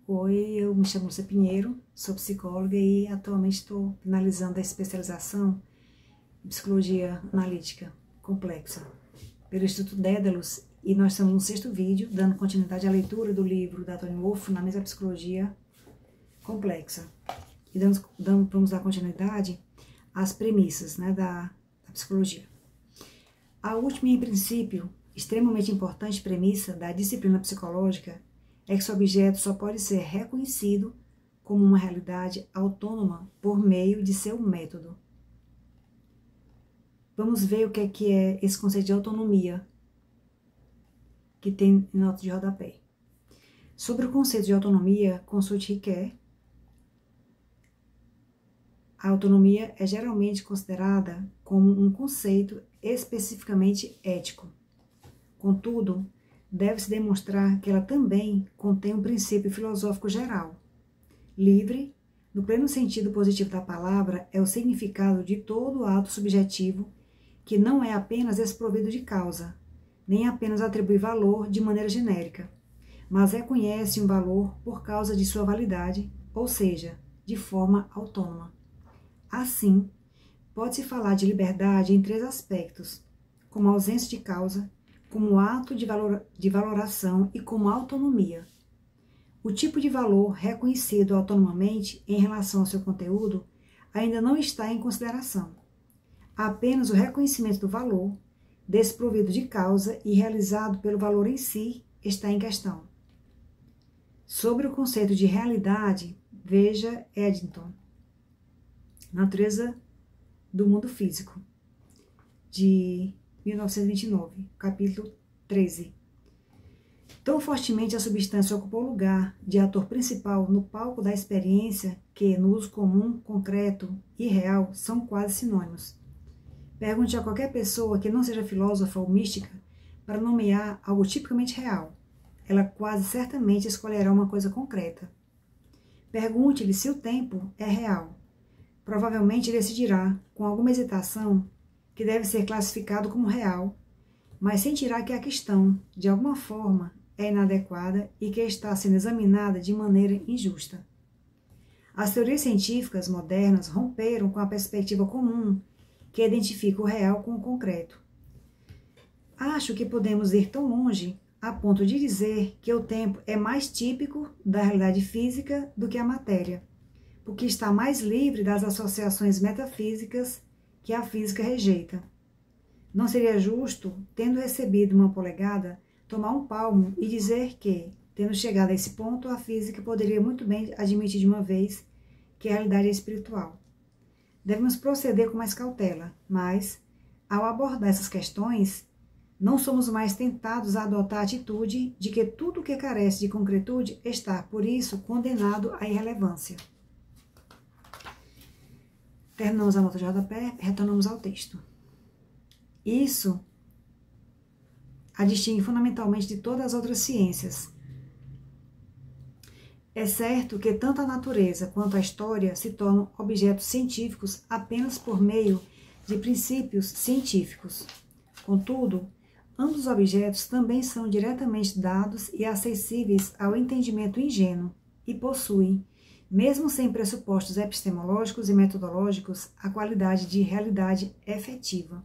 Oi, eu me chamo Lúcia Pinheiro, sou psicóloga e atualmente estou finalizando a especialização em Psicologia Analítica Complexa pelo Instituto Dédalus, e nós estamos no 6º vídeo, dando continuidade à leitura do livro da Toni Morrison, Na Mesa Psicologia Complexa. E vamos dar continuidade às premissas, da psicologia. A última e, em princípio, extremamente importante premissa da disciplina psicológica é que seu objeto só pode ser reconhecido como uma realidade autônoma por meio de seu método. Vamos ver o que é esse conceito de autonomia que tem em nota de rodapé. Sobre o conceito de autonomia, consulte Riquet. A autonomia é geralmente considerada como um conceito especificamente ético. Contudo, deve-se demonstrar que ela também contém um princípio filosófico geral. Livre, no pleno sentido positivo da palavra, é o significado de todo ato subjetivo que não é apenas desprovido de causa, nem apenas atribui valor de maneira genérica, mas reconhece um valor por causa de sua validade, ou seja, de forma autônoma. Assim, pode-se falar de liberdade em 3 aspectos, como ausência de causa, como ato de valoração e como autonomia. O tipo de valor reconhecido autonomamente em relação ao seu conteúdo ainda não está em consideração. Apenas o reconhecimento do valor, desprovido de causa e realizado pelo valor em si, está em questão. Sobre o conceito de realidade, veja Eddington, Natureza do Mundo Físico, de 1929, capítulo 13. Tão fortemente a substância ocupou o lugar de ator principal no palco da experiência que, no uso comum, concreto e real, são quase sinônimos. Pergunte a qualquer pessoa que não seja filósofa ou mística para nomear algo tipicamente real. Ela quase certamente escolherá uma coisa concreta. Pergunte-lhe se o tempo é real. Provavelmente decidirá, com alguma hesitação, que deve ser classificado como real, mas sentirá que a questão, de alguma forma, é inadequada e que está sendo examinada de maneira injusta. As teorias científicas modernas romperam com a perspectiva comum que identifica o real com o concreto. Acho que podemos ir tão longe a ponto de dizer que o tempo é mais típico da realidade física do que a matéria, porque está mais livre das associações metafísicas que a física rejeita. Não seria justo, tendo recebido uma polegada, tomar um palmo e dizer que, tendo chegado a esse ponto, a física poderia muito bem admitir de uma vez que a realidade é espiritual. Devemos proceder com mais cautela, mas, ao abordar essas questões, não somos mais tentados a adotar a atitude de que tudo que carece de concretude está, por isso, condenado à irrelevância. Terminamos a nota de rodapé, retornamos ao texto. Isso a distingue fundamentalmente de todas as outras ciências. É certo que tanto a natureza quanto a história se tornam objetos científicos apenas por meio de princípios científicos. Contudo, ambos os objetos também são diretamente dados e acessíveis ao entendimento ingênuo e possuem, mesmo sem pressupostos epistemológicos e metodológicos, a qualidade de realidade efetiva.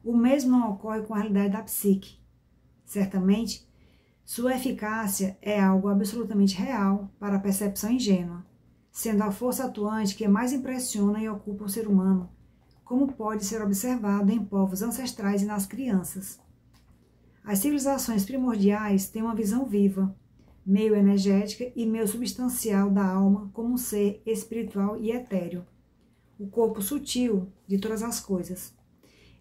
O mesmo não ocorre com a realidade da psique. Certamente, sua eficácia é algo absolutamente real para a percepção ingênua, sendo a força atuante que mais impressiona e ocupa o ser humano, como pode ser observado em povos ancestrais e nas crianças. As civilizações primordiais têm uma visão viva, meio energética e meio substancial da alma como um ser espiritual e etéreo, o corpo sutil de todas as coisas.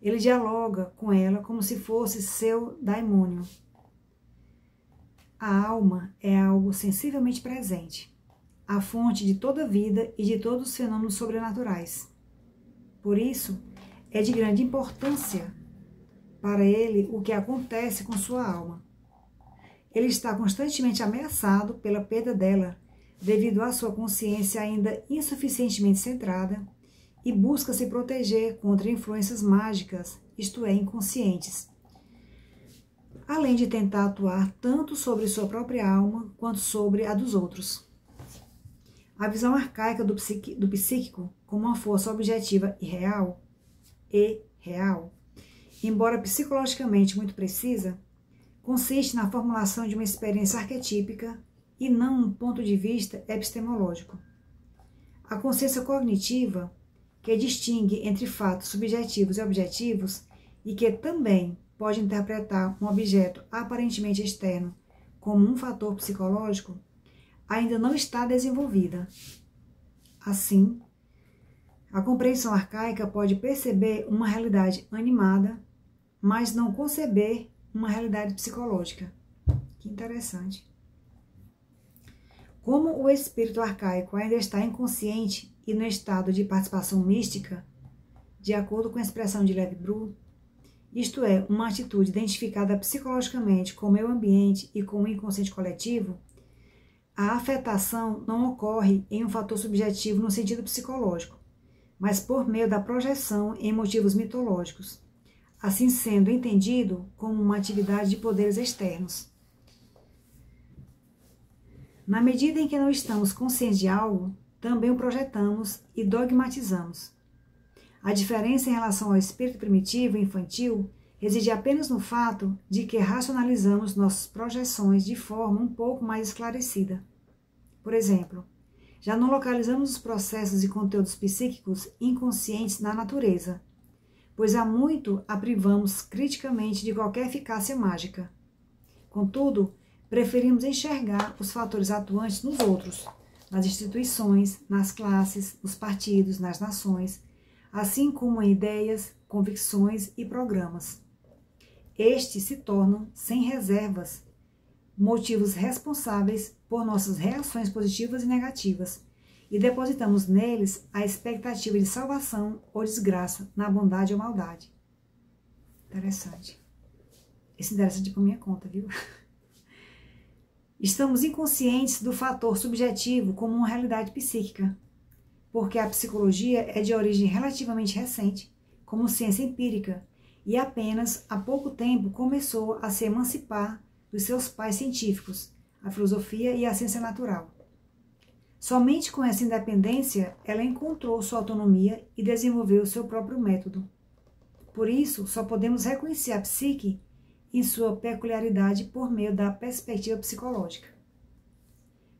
Ele dialoga com ela como se fosse seu daimônio. A alma é algo sensivelmente presente, a fonte de toda a vida e de todos os fenômenos sobrenaturais. Por isso, é de grande importância para ele o que acontece com sua alma. Ele está constantemente ameaçado pela perda dela, devido à sua consciência ainda insuficientemente centrada, e busca se proteger contra influências mágicas, isto é, inconscientes. além de tentar atuar tanto sobre sua própria alma quanto sobre a dos outros. A visão arcaica do psíquico como uma força objetiva e real, embora psicologicamente muito precisa, consiste na formulação de uma experiência arquetípica e não um ponto de vista epistemológico. A consciência cognitiva, que distingue entre fatos subjetivos e objetivos e que também pode interpretar um objeto aparentemente externo como um fator psicológico, ainda não está desenvolvida. Assim, a compreensão arcaica pode perceber uma realidade animada, mas não conceber uma realidade psicológica. Que interessante. Como o espírito arcaico ainda está inconsciente e no estado de participação mística, de acordo com a expressão de Levi-Bru, isto é, uma atitude identificada psicologicamente com o meio ambiente e com o inconsciente coletivo, a afetação não ocorre em um fator subjetivo no sentido psicológico, mas por meio da projeção em motivos mitológicos, assim sendo entendido como uma atividade de poderes externos. Na medida em que não estamos conscientes de algo, também o projetamos e dogmatizamos. A diferença em relação ao espírito primitivo e infantil reside apenas no fato de que racionalizamos nossas projeções de forma um pouco mais esclarecida. Por exemplo, já não localizamos os processos e conteúdos psíquicos inconscientes na natureza, pois há muito a privamos criticamente de qualquer eficácia mágica. Contudo, preferimos enxergar os fatores atuantes nos outros, nas instituições, nas classes, nos partidos, nas nações, assim como em ideias, convicções e programas. Estes se tornam, sem reservas, motivos responsáveis por nossas reações positivas e negativas, e depositamos neles a expectativa de salvação ou desgraça, na bondade ou maldade. Interessante. Isso é interessante por minha conta, viu? Estamos inconscientes do fator subjetivo como uma realidade psíquica, porque a psicologia é de origem relativamente recente, como ciência empírica, e apenas há pouco tempo começou a se emancipar dos seus pais científicos, a filosofia e a ciência natural. Somente com essa independência ela encontrou sua autonomia e desenvolveu seu próprio método. Por isso, só podemos reconhecer a psique em sua peculiaridade por meio da perspectiva psicológica.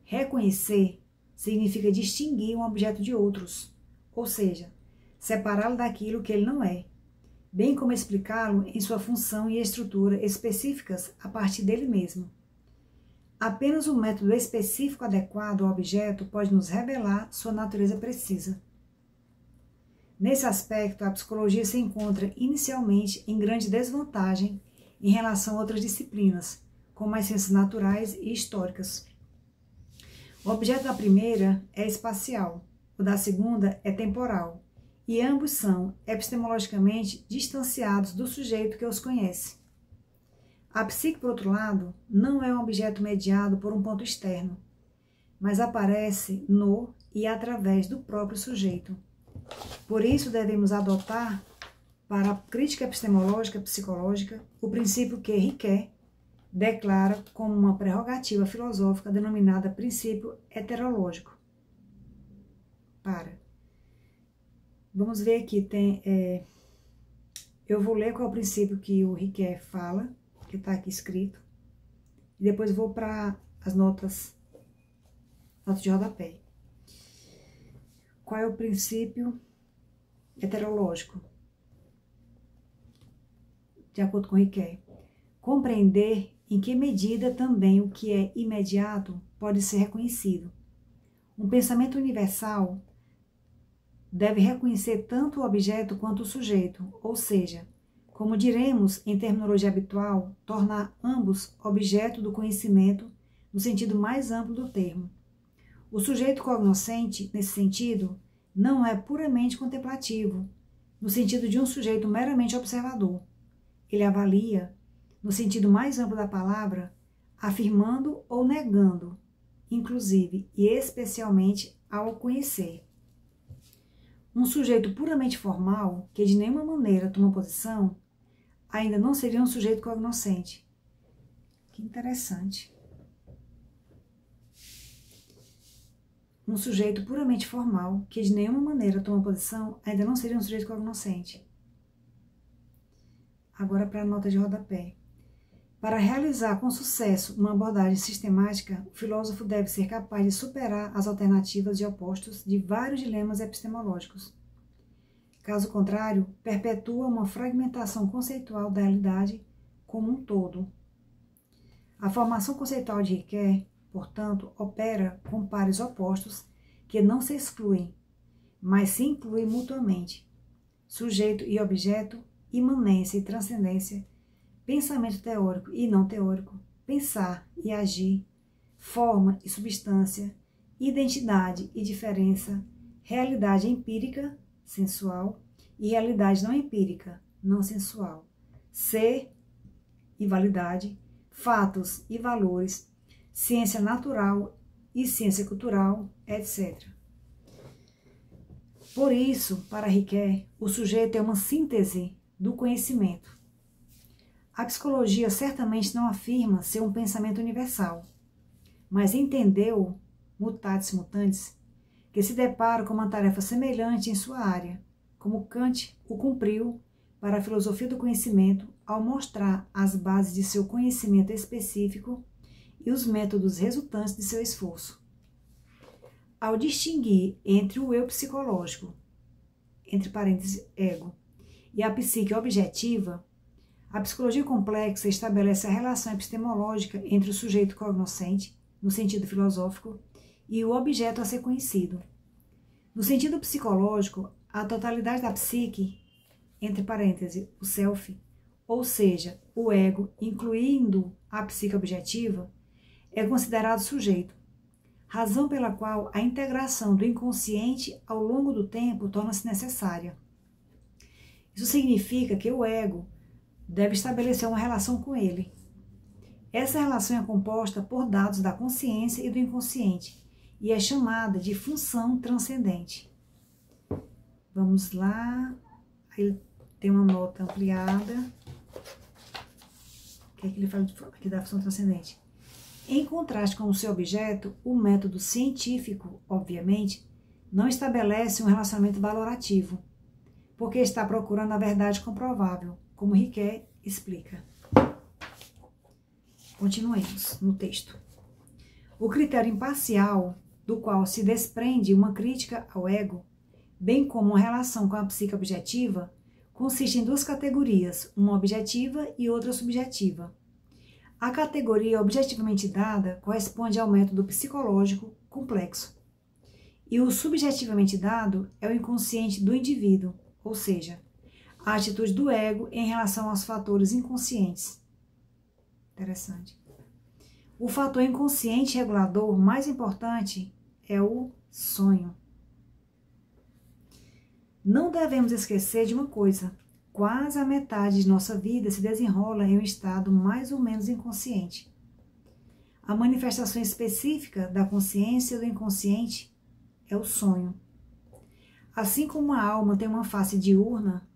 Reconhecer significa distinguir um objeto de outros, ou seja, separá-lo daquilo que ele não é, bem como explicá-lo em sua função e estrutura específicas a partir dele mesmo. Apenas um método específico adequado ao objeto pode nos revelar sua natureza precisa. Nesse aspecto, a psicologia se encontra inicialmente em grande desvantagem em relação a outras disciplinas, como as ciências naturais e históricas. O objeto da primeira é espacial, o da segunda é temporal, e ambos são epistemologicamente distanciados do sujeito que os conhece. A psique, por outro lado, não é um objeto mediado por um ponto externo, mas aparece no e através do próprio sujeito. Por isso, devemos adotar, para a crítica epistemológica psicológica, o princípio que Riquet declara como uma prerrogativa filosófica denominada princípio heterológico. Vamos ver aqui, eu vou ler qual é o princípio que o Riquet fala, que está aqui escrito, e depois vou para as notas de rodapé. Qual é o princípio heterológico? De acordo com Riquet, compreender em que medida também o que é imediato pode ser reconhecido. Um pensamento universal deve reconhecer tanto o objeto quanto o sujeito, ou seja, como diremos em terminologia habitual, tornar ambos objeto do conhecimento no sentido mais amplo do termo. O sujeito cognoscente, nesse sentido, não é puramente contemplativo, no sentido de um sujeito meramente observador. Ele avalia, no sentido mais amplo da palavra, afirmando ou negando, inclusive e especialmente ao conhecer. Um sujeito puramente formal, que de nenhuma maneira toma posição, ainda não seria um sujeito cognoscente, Que interessante. Um sujeito puramente formal, que de nenhuma maneira toma posição, ainda não seria um sujeito cognoscente. Agora para a nota de rodapé. Para realizar com sucesso uma abordagem sistemática, o filósofo deve ser capaz de superar as alternativas de opostos de vários dilemas epistemológicos. Caso contrário, perpetua uma fragmentação conceitual da realidade como um todo. A formação conceitual de Riquet, portanto, opera com pares opostos que não se excluem, mas se incluem mutuamente. Sujeito e objeto, imanência e transcendência, pensamento teórico e não teórico, pensar e agir, forma e substância, identidade e diferença, realidade empírica, sensual, e realidade não empírica, não sensual, ser e validade, fatos e valores, ciência natural e ciência cultural, etc. Por isso, para Riquet, o sujeito é uma síntese do conhecimento. A psicologia certamente não afirma ser um pensamento universal, mas entendeu, mutatis mutandis, que se depara com uma tarefa semelhante em sua área, como Kant o cumpriu para a filosofia do conhecimento ao mostrar as bases de seu conhecimento específico e os métodos resultantes de seu esforço. Ao distinguir entre o eu psicológico, entre parênteses, ego, e a psique objetiva, a psicologia complexa estabelece a relação epistemológica entre o sujeito cognoscente, no sentido filosófico, e o objeto a ser conhecido. No sentido psicológico, a totalidade da psique, entre parênteses, o self, ou seja, o ego, incluindo a psique objetiva, é considerado sujeito, razão pela qual a integração do inconsciente ao longo do tempo torna-se necessária. Isso significa que o ego deve estabelecer uma relação com ele. Essa relação é composta por dados da consciência e do inconsciente e é chamada de função transcendente. Vamos lá. Ele tem uma nota ampliada. O que é que ele fala aqui da função transcendente? Em contraste com o seu objeto, o método científico, obviamente, não estabelece um relacionamento valorativo, porque está procurando a verdade comprovável, como Riquet explica. Continuemos no texto. O critério imparcial, do qual se desprende uma crítica ao ego, bem como uma relação com a psique objetiva, consiste em duas categorias, uma objetiva e outra subjetiva. A categoria objetivamente dada corresponde ao método psicológico complexo, e o subjetivamente dado é o inconsciente do indivíduo, ou seja, a atitude do ego em relação aos fatores inconscientes. Interessante. O fator inconsciente regulador mais importante é o sonho. Não devemos esquecer de uma coisa: quase a metade de nossa vida se desenrola em um estado mais ou menos inconsciente. A manifestação específica da consciência do inconsciente é o sonho. Assim como a alma tem uma face diurna,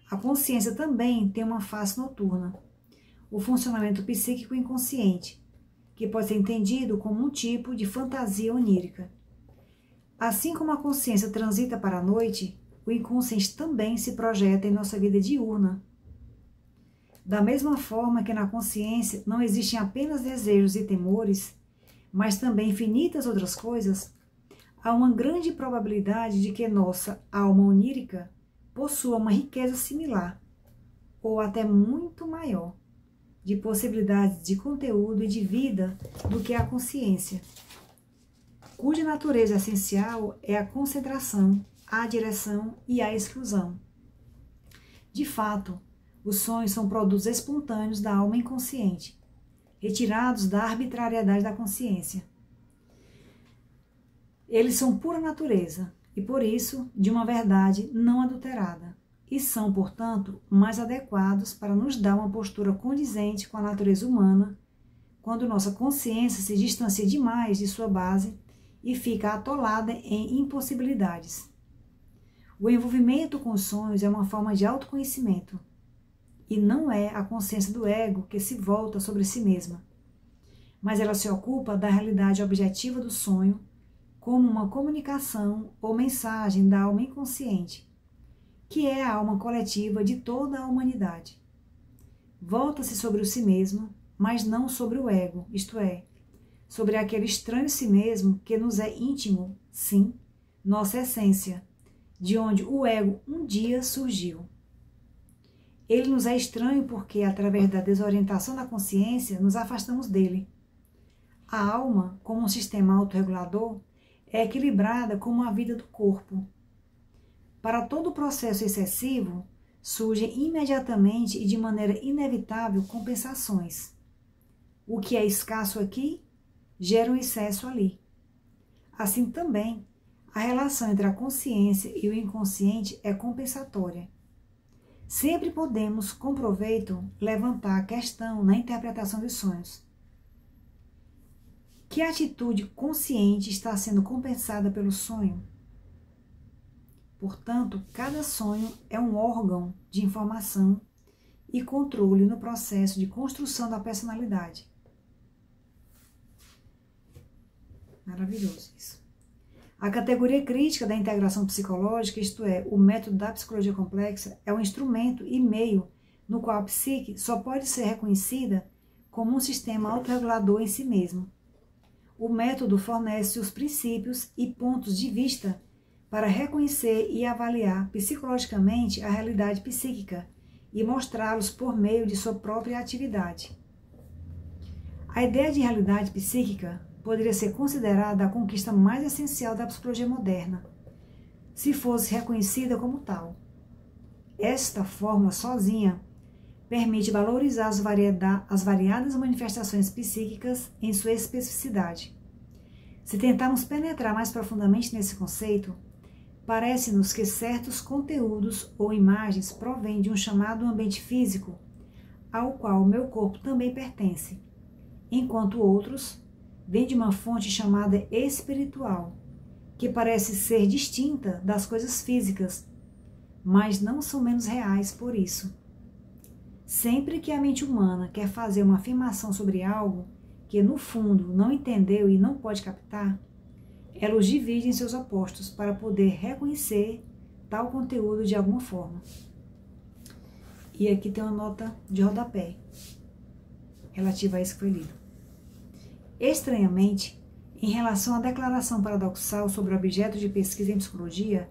a consciência também tem uma face noturna, o funcionamento psíquico inconsciente, que pode ser entendido como um tipo de fantasia onírica. Assim como a consciência transita para a noite, o inconsciente também se projeta em nossa vida diurna. Da mesma forma que na consciência não existem apenas desejos e temores, mas também infinitas outras coisas, há uma grande probabilidade de que nossa alma onírica possua uma riqueza similar, ou até muito maior, de possibilidades de conteúdo e de vida do que a consciência, cuja natureza essencial é a concentração, a direção e a exclusão. De fato, os sonhos são produtos espontâneos da alma inconsciente, retirados da arbitrariedade da consciência. Eles são pura natureza e, por isso, de uma verdade não adulterada, e são, portanto, mais adequados para nos dar uma postura condizente com a natureza humana, quando nossa consciência se distancia demais de sua base e fica atolada em impossibilidades. O envolvimento com os sonhos é uma forma de autoconhecimento, e não é a consciência do ego que se volta sobre si mesma, mas ela se ocupa da realidade objetiva do sonho como uma comunicação ou mensagem da alma inconsciente, que é a alma coletiva de toda a humanidade. Volta-se sobre o si mesmo, mas não sobre o ego, isto é, sobre aquele estranho si mesmo que nos é íntimo, sim, nossa essência, de onde o ego um dia surgiu. Ele nos é estranho porque, através da desorientação da consciência, nos afastamos dele. A alma, como um sistema autorregulador, é equilibrada como a vida do corpo. Para todo processo excessivo, surgem imediatamente e de maneira inevitável compensações. O que é escasso aqui, gera um excesso ali. Assim também, a relação entre a consciência e o inconsciente é compensatória. Sempre podemos, com proveito, levantar a questão na interpretação dos sonhos. Que atitude consciente está sendo compensada pelo sonho? Portanto, cada sonho é um órgão de informação e controle no processo de construção da personalidade. Maravilhoso isso. A categoria crítica da integração psicológica, isto é, o método da psicologia complexa, é um instrumento e meio no qual a psique só pode ser reconhecida como um sistema autorregulador em si mesmo. O método fornece os princípios e pontos de vista para reconhecer e avaliar psicologicamente a realidade psíquica e mostrá-los por meio de sua própria atividade. A ideia de realidade psíquica poderia ser considerada a conquista mais essencial da psicologia moderna, se fosse reconhecida como tal. Esta fórmula sozinha permite valorizar as variadas manifestações psíquicas em sua especificidade. Se tentarmos penetrar mais profundamente nesse conceito, parece-nos que certos conteúdos ou imagens provêm de um chamado ambiente físico, ao qual o meu corpo também pertence, enquanto outros vêm de uma fonte chamada espiritual, que parece ser distinta das coisas físicas, mas não são menos reais por isso. Sempre que a mente humana quer fazer uma afirmação sobre algo que, no fundo, não entendeu e não pode captar, ela os divide em seus opostos para poder reconhecer tal conteúdo de alguma forma. E aqui tem uma nota de rodapé relativa a isso que foi lido. Estranhamente, em relação à declaração paradoxal sobre o objeto de pesquisa em psicologia,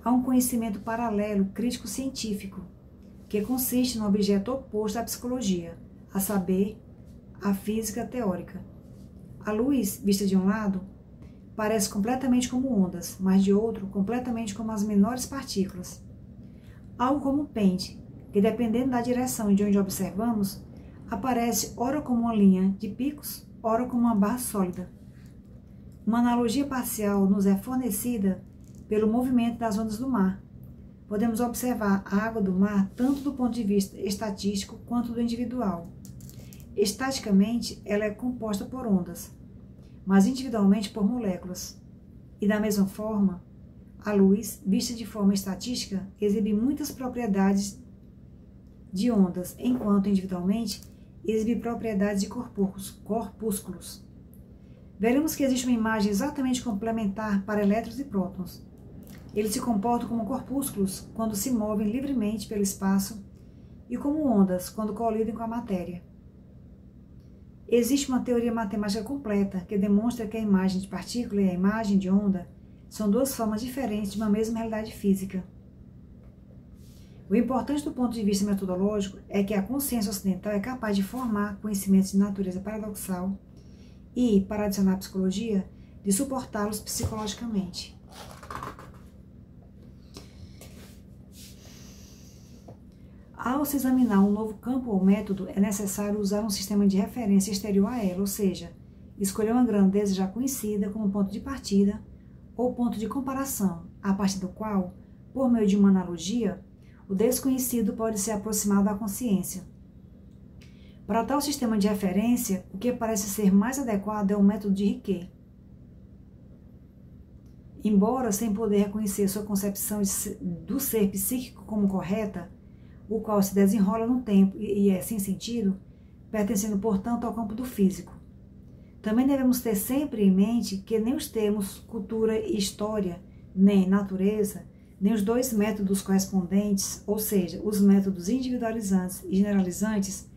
há um conhecimento paralelo crítico-científico, que consiste no objeto oposto à psicologia, a saber, a física teórica. A luz, vista de um lado, parece completamente como ondas, mas de outro, completamente como as menores partículas. Algo como um pente, que dependendo da direção de onde observamos, aparece ora como uma linha de picos, ora como uma barra sólida. Uma analogia parcial nos é fornecida pelo movimento das ondas do mar. Podemos observar a água do mar tanto do ponto de vista estatístico quanto do individual. Estaticamente, ela é composta por ondas, mas individualmente por moléculas. E da mesma forma, a luz, vista de forma estatística, exibe muitas propriedades de ondas, enquanto individualmente exibe propriedades de corpúsculos. Veremos que existe uma imagem exatamente complementar para elétrons e prótons. Eles se comportam como corpúsculos quando se movem livremente pelo espaço e como ondas quando colidem com a matéria. Existe uma teoria matemática completa que demonstra que a imagem de partícula e a imagem de onda são duas formas diferentes de uma mesma realidade física. O importante do ponto de vista metodológico é que a consciência ocidental é capaz de formar conhecimentos de natureza paradoxal e, para adicionar a psicologia, de suportá-los psicologicamente. Ao se examinar um novo campo ou método, é necessário usar um sistema de referência exterior a ela, ou seja, escolher uma grandeza já conhecida como ponto de partida ou ponto de comparação, a partir do qual, por meio de uma analogia, o desconhecido pode ser aproximado da consciência. Para tal sistema de referência, o que parece ser mais adequado é o método de Riquet. Embora sem poder reconhecer sua concepção do ser psíquico como correta, o qual se desenrola no tempo e é sem sentido, pertencendo, portanto, ao campo do físico. Também devemos ter sempre em mente que nem os termos cultura e história, nem natureza, nem os dois métodos correspondentes, ou seja, os métodos individualizantes e generalizantes,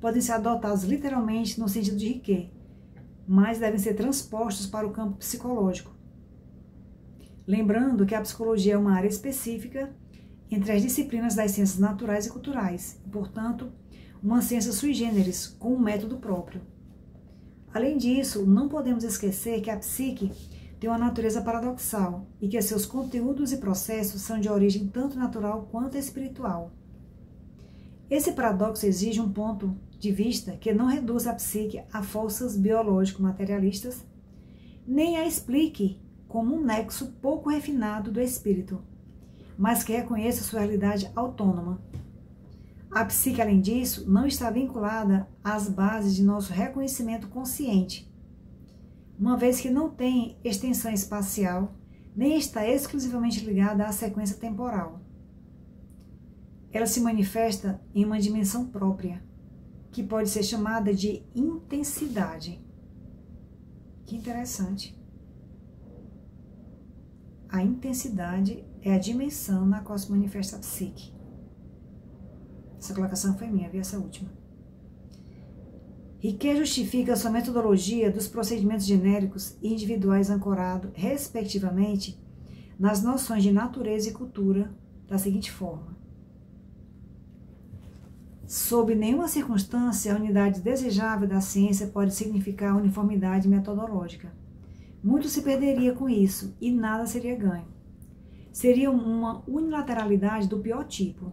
podem ser adotados literalmente no sentido de Riquet, mas devem ser transpostos para o campo psicológico. Lembrando que a psicologia é uma área específica entre as disciplinas das ciências naturais e culturais, e, portanto, uma ciência sui generis, com um método próprio. Além disso, não podemos esquecer que a psique tem uma natureza paradoxal e que seus conteúdos e processos são de origem tanto natural quanto espiritual. Esse paradoxo exige um ponto de vista que não reduza a psique a forças biológico-materialistas, nem a explique como um nexo pouco refinado do espírito, mas que reconheça sua realidade autônoma. A psique, além disso, não está vinculada às bases de nosso reconhecimento consciente, uma vez que não tem extensão espacial, nem está exclusivamente ligada à sequência temporal. Ela se manifesta em uma dimensão própria, que pode ser chamada de intensidade. Que interessante. A intensidade é a dimensão na qual se manifesta a psique. Essa colocação foi minha, vi essa última. Riquet justifica sua metodologia dos procedimentos genéricos e individuais ancorado, respectivamente, nas noções de natureza e cultura, da seguinte forma. Sob nenhuma circunstância, a unidade desejável da ciência pode significar uniformidade metodológica. Muito se perderia com isso e nada seria ganho. Seria uma unilateralidade do pior tipo.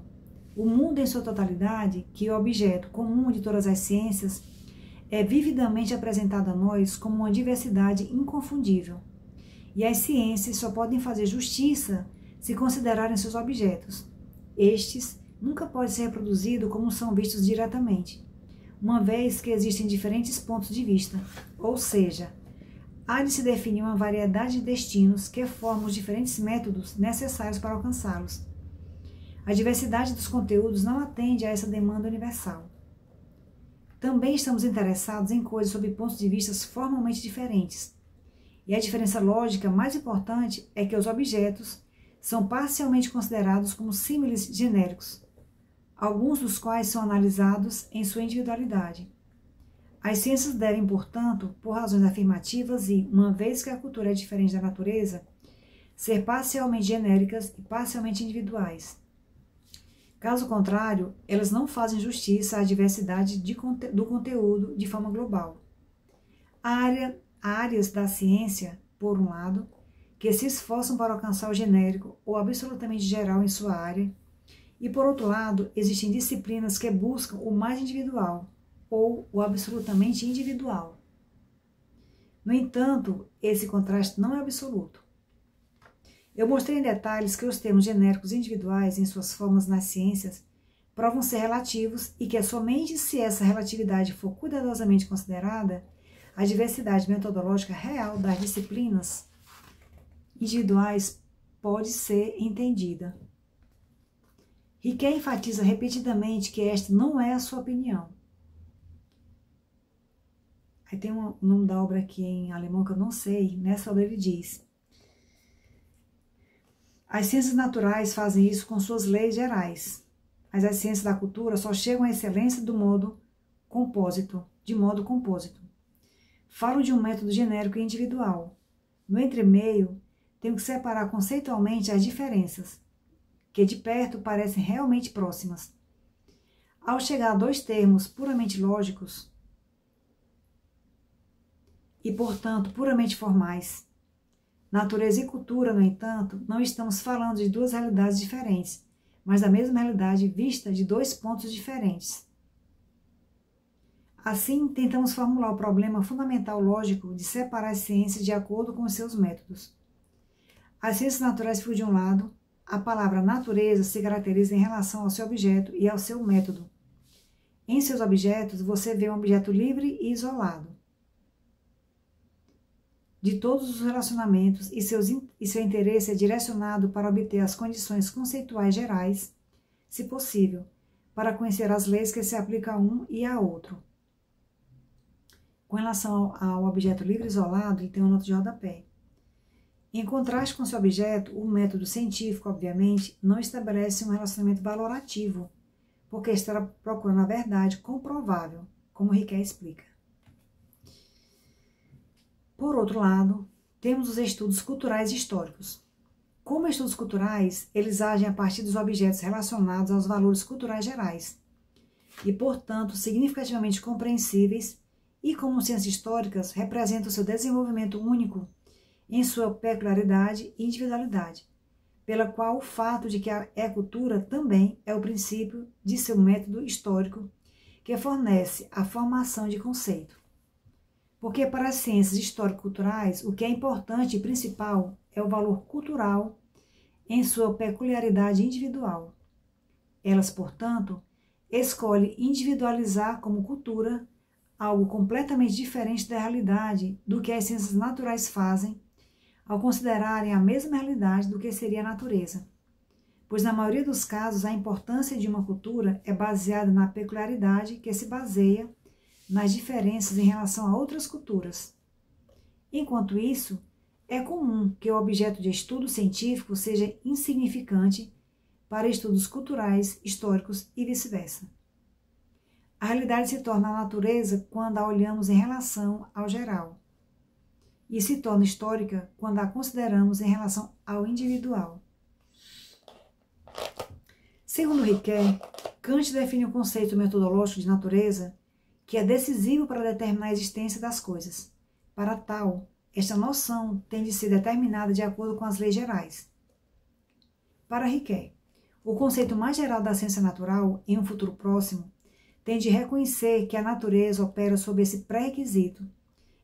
O mundo em sua totalidade, que é o objeto comum de todas as ciências, é vividamente apresentado a nós como uma diversidade inconfundível. E as ciências só podem fazer justiça se considerarem seus objetos. Estes nunca podem ser reproduzidos como são vistos diretamente, uma vez que existem diferentes pontos de vista, ou seja, há de se definir uma variedade de destinos que formam os diferentes métodos necessários para alcançá-los. A diversidade dos conteúdos não atende a essa demanda universal. Também estamos interessados em coisas sob pontos de vista formalmente diferentes. E a diferença lógica mais importante é que os objetos são parcialmente considerados como símiles genéricos, alguns dos quais são analisados em sua individualidade. As ciências devem, portanto, por razões afirmativas e, uma vez que a cultura é diferente da natureza, ser parcialmente genéricas e parcialmente individuais. Caso contrário, elas não fazem justiça à diversidade do conteúdo de forma global. Há áreas da ciência, por um lado, que se esforçam para alcançar o genérico ou absolutamente geral em sua área, e, por outro lado, existem disciplinas que buscam o mais individual ou o absolutamente individual. No entanto, esse contraste não é absoluto. Eu mostrei em detalhes que os termos genéricos e individuais em suas formas nas ciências provam ser relativos e que é somente se essa relatividade for cuidadosamente considerada, a diversidade metodológica real das disciplinas individuais pode ser entendida. Riquet enfatiza repetidamente que esta não é a sua opinião. Aí tem o nome da obra aqui em alemão que eu não sei. Nessa obra ele diz: as ciências naturais fazem isso com suas leis gerais, mas as ciências da cultura só chegam à excelência de modo compósito. Falo de um método genérico e individual. No entremeio, tenho que separar conceitualmente as diferenças, que de perto parecem realmente próximas. Ao chegar a dois termos puramente lógicos e, portanto, puramente formais, natureza e cultura, no entanto, não estamos falando de duas realidades diferentes, mas da mesma realidade vista de dois pontos diferentes. Assim, tentamos formular o problema fundamental lógico de separar as ciências de acordo com os seus métodos. As ciências naturais, por de um lado, a palavra natureza se caracteriza em relação ao seu objeto e ao seu método. Em seus objetos, você vê um objeto livre e isolado de todos os relacionamentos e seu interesse é direcionado para obter as condições conceituais gerais, se possível, para conhecer as leis que se aplicam a um e a outro. Com relação ao objeto livre isolado, ele tem uma nota de rodapé. Em contraste com seu objeto, o método científico, obviamente, não estabelece um relacionamento valorativo, porque está procurando a verdade comprovável, como Riquet explica. Por outro lado, temos os estudos culturais e históricos. Como estudos culturais, eles agem a partir dos objetos relacionados aos valores culturais gerais e, portanto, significativamente compreensíveis e, como ciências históricas, representam seu desenvolvimento único em sua peculiaridade e individualidade, pela qual o fato de que é cultura também é o princípio de seu método histórico que fornece a formação de conceito. Porque para as ciências histórico-culturais, o que é importante e principal é o valor cultural em sua peculiaridade individual. Elas, portanto, escolhem individualizar como cultura algo completamente diferente da realidade do que as ciências naturais fazem ao considerarem a mesma realidade do que seria a natureza. Pois na maioria dos casos a importância de uma cultura é baseada na peculiaridade que se baseia nas diferenças em relação a outras culturas. Enquanto isso, é comum que o objeto de estudo científico seja insignificante para estudos culturais, históricos e vice-versa. A realidade se torna a natureza quando a olhamos em relação ao geral, e se torna histórica quando a consideramos em relação ao individual. Segundo Riquet, Kant define o conceito metodológico de natureza que é decisivo para determinar a existência das coisas. Para tal, esta noção tem de ser determinada de acordo com as leis gerais. Para Riquet, o conceito mais geral da ciência natural, em um futuro próximo, tem de reconhecer que a natureza opera sob esse pré-requisito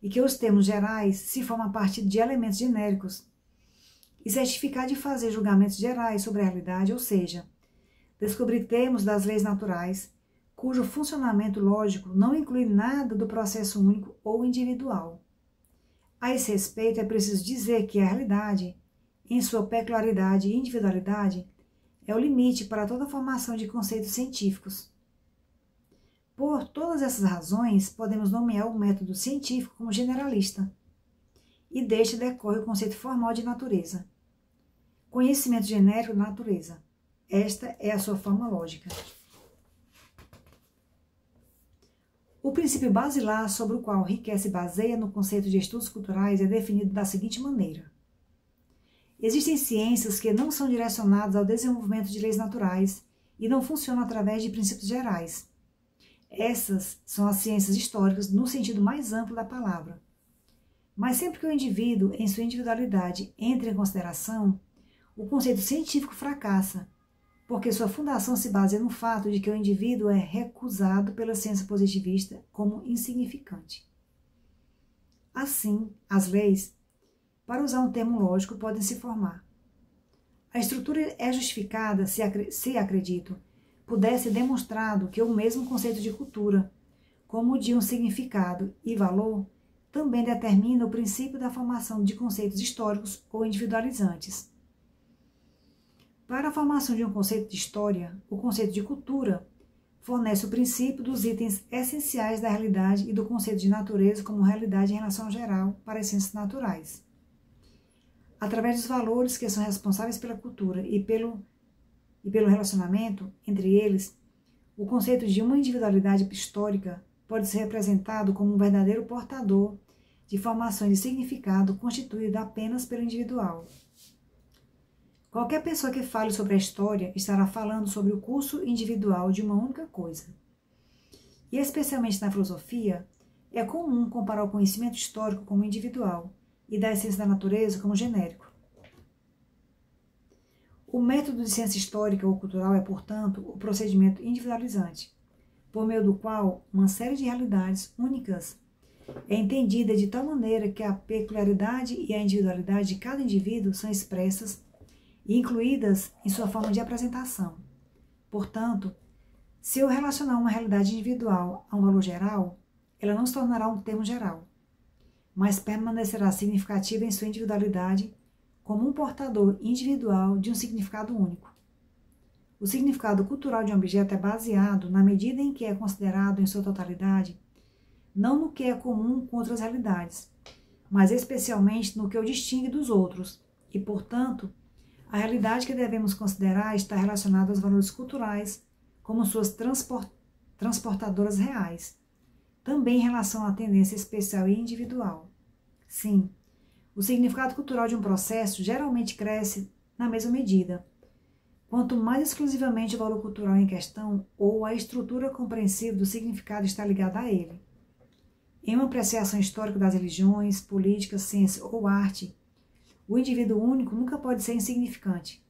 e que os termos gerais se formam a partir de elementos genéricos e certificar de fazer julgamentos gerais sobre a realidade, ou seja, descobrir termos das leis naturais cujo funcionamento lógico não inclui nada do processo único ou individual. A esse respeito, é preciso dizer que a realidade, em sua peculiaridade e individualidade, é o limite para toda a formação de conceitos científicos. Por todas essas razões, podemos nomear o método científico como generalista, e deste decorre o conceito formal de natureza. Conhecimento genérico da natureza. Esta é a sua forma lógica. O princípio basilar sobre o qual Riquet se baseia no conceito de estudos culturais é definido da seguinte maneira. Existem ciências que não são direcionadas ao desenvolvimento de leis naturais e não funcionam através de princípios gerais. Essas são as ciências históricas no sentido mais amplo da palavra. Mas sempre que o indivíduo, em sua individualidade, entra em consideração, o conceito científico fracassa, porque sua fundação se baseia no fato de que o indivíduo é recusado pela ciência positivista como insignificante. Assim, as leis, para usar um termo lógico, podem se formar. A estrutura é justificada se acredito, pudesse ser demonstrado que o mesmo conceito de cultura, como o de um significado e valor, também determina o princípio da formação de conceitos históricos ou individualizantes. Para a formação de um conceito de história, o conceito de cultura fornece o princípio dos itens essenciais da realidade e do conceito de natureza como realidade em relação ao geral para as ciências naturais. Através dos valores que são responsáveis pela cultura e pelo relacionamento entre eles, o conceito de uma individualidade histórica pode ser representado como um verdadeiro portador de formações de significado constituído apenas pelo individual. Qualquer pessoa que fale sobre a história estará falando sobre o curso individual de uma única coisa. E especialmente na filosofia, é comum comparar o conhecimento histórico como individual e da ciência da natureza como genérico. O método de ciência histórica ou cultural é, portanto, o procedimento individualizante, por meio do qual uma série de realidades únicas é entendida de tal maneira que a peculiaridade e a individualidade de cada indivíduo são expressas e incluídas em sua forma de apresentação. Portanto, se eu relacionar uma realidade individual a um valor geral, ela não se tornará um termo geral, mas permanecerá significativa em sua individualidade como um portador individual de um significado único. O significado cultural de um objeto é baseado, na medida em que é considerado em sua totalidade, não no que é comum com outras realidades, mas especialmente no que o distingue dos outros, e, portanto, a realidade que devemos considerar está relacionada aos valores culturais como suas transportadoras reais, também em relação à tendência especial e individual. Sim, o significado cultural de um processo geralmente cresce na mesma medida, quanto mais exclusivamente o valor cultural em questão ou a estrutura compreensível do significado está ligada a ele. Em uma apreciação histórica das religiões, políticas, ciência ou arte, o indivíduo único nunca pode ser insignificante.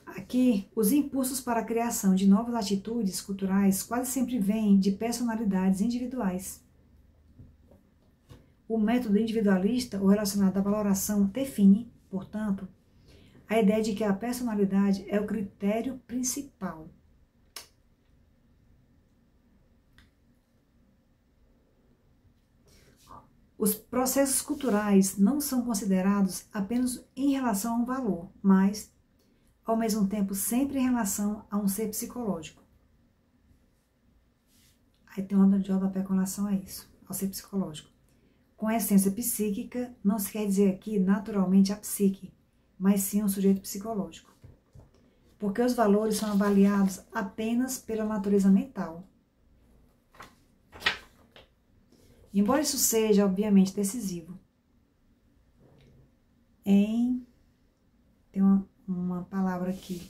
Aqui, os impulsos para a criação de novas atitudes culturais quase sempre vêm de personalidades individuais. O método individualista ou relacionado à valoração define, portanto, a ideia de que a personalidade é o critério principal. Os processos culturais não são considerados apenas em relação a um valor, mas, ao mesmo tempo, sempre em relação a um ser psicológico. Aí tem uma nota de rodapé com relação a isso, ao ser psicológico. Com a essência psíquica, não se quer dizer aqui naturalmente a psique, mas sim um sujeito psicológico. Porque os valores são avaliados apenas pela natureza mental. Embora isso seja, obviamente, decisivo. Tem uma palavra aqui.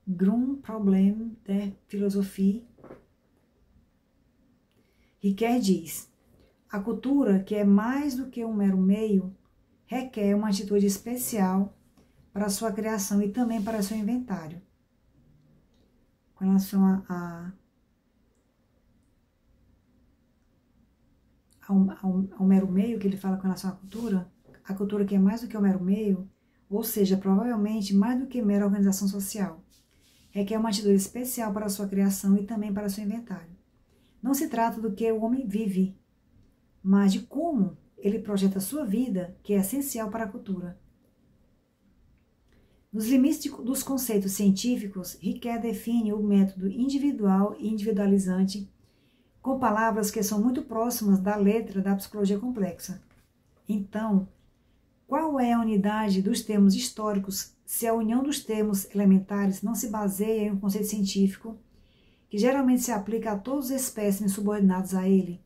Grundproblem der Philosophie. Ricoeur diz: a cultura, que é mais do que um mero meio, requer uma atitude especial para sua criação e também para seu inventário. Com relação ao mero meio que ele fala com relação à a cultura que é mais do que o mero meio, ou seja, provavelmente mais do que mera organização social, requer uma atitude especial para a sua criação e também para seu inventário. Não se trata do que o homem vive, mas de como ele projeta a sua vida, que é essencial para a cultura. Nos limites dos conceitos científicos, Ricoeur define o método individual e individualizante com palavras que são muito próximas da letra da psicologia complexa. Então, qual é a unidade dos termos históricos se a união dos termos elementares não se baseia em um conceito científico que geralmente se aplica a todos os espécimes subordinados a ele?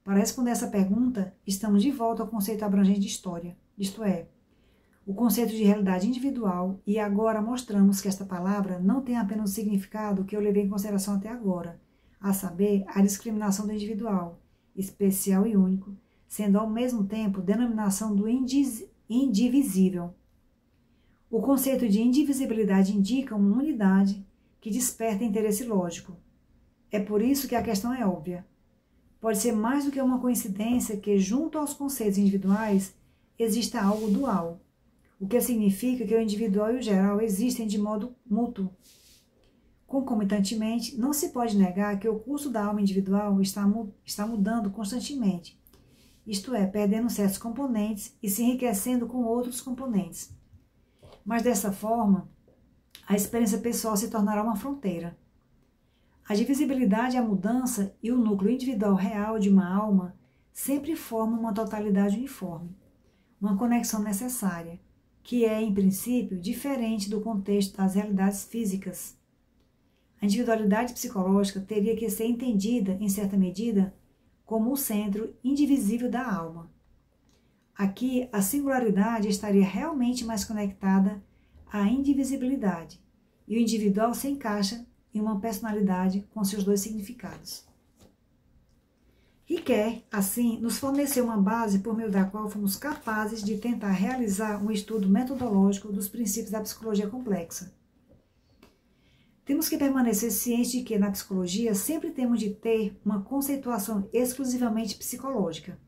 Para responder essa pergunta, estamos de volta ao conceito abrangente de história, isto é, o conceito de realidade individual, e agora mostramos que esta palavra não tem apenas o significado que eu levei em consideração até agora, a saber, a discriminação do individual, especial e único, sendo ao mesmo tempo denominação do indivisível. O conceito de indivisibilidade indica uma unidade que desperta interesse lógico. É por isso que a questão é óbvia. Pode ser mais do que uma coincidência que, junto aos conceitos individuais, exista algo dual, o que significa que o individual e o geral existem de modo mútuo. Concomitantemente, não se pode negar que o curso da alma individual está mudando constantemente, isto é, perdendo certos componentes e se enriquecendo com outros componentes. Mas dessa forma, a experiência pessoal se tornará uma fronteira. A divisibilidade, a mudança e o núcleo individual real de uma alma sempre formam uma totalidade uniforme, uma conexão necessária, que é, em princípio, diferente do contexto das realidades físicas. A individualidade psicológica teria que ser entendida, em certa medida, como o centro indivisível da alma. Aqui, a singularidade estaria realmente mais conectada à indivisibilidade, e o individual se encaixa em uma personalidade com seus dois significados. Ricoeur, assim, nos forneceu uma base por meio da qual fomos capazes de tentar realizar um estudo metodológico dos princípios da psicologia complexa. Temos que permanecer cientes de que, na psicologia, sempre temos de ter uma conceituação exclusivamente psicológica.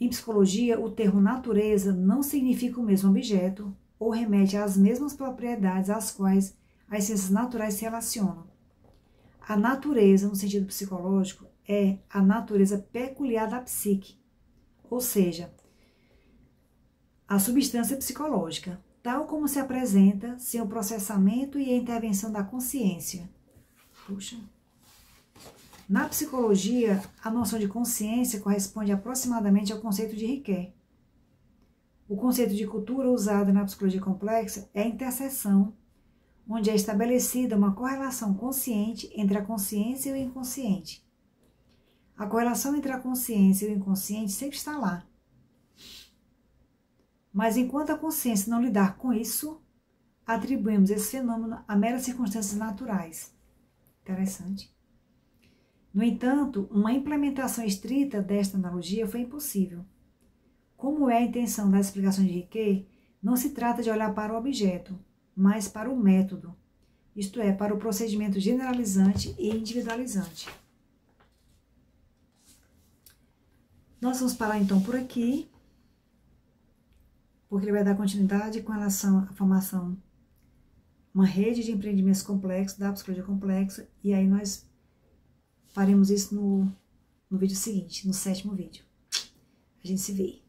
Em psicologia, o termo natureza não significa o mesmo objeto ou remete às mesmas propriedades às quais as ciências naturais se relacionam. A natureza, no sentido psicológico, é a natureza peculiar da psique, ou seja, a substância psicológica, tal como se apresenta sem o processamento e a intervenção da consciência. Puxa. Na psicologia, a noção de consciência corresponde aproximadamente ao conceito de Riquet. O conceito de cultura usado na psicologia complexa é a interseção, onde é estabelecida uma correlação consciente entre a consciência e o inconsciente. A correlação entre a consciência e o inconsciente sempre está lá. Mas enquanto a consciência não lidar com isso, atribuímos esse fenômeno a meras circunstâncias naturais. Interessante. No entanto, uma implementação estrita desta analogia foi impossível. Como é a intenção das explicações de Riquet, não se trata de olhar para o objeto, mas para o método, isto é, para o procedimento generalizante e individualizante. Nós vamos parar então por aqui, porque ele vai dar continuidade com relação à formação, uma rede de empreendimentos complexos, da psicologia complexa, e aí nós faremos isso no vídeo seguinte, no 7º vídeo. A gente se vê.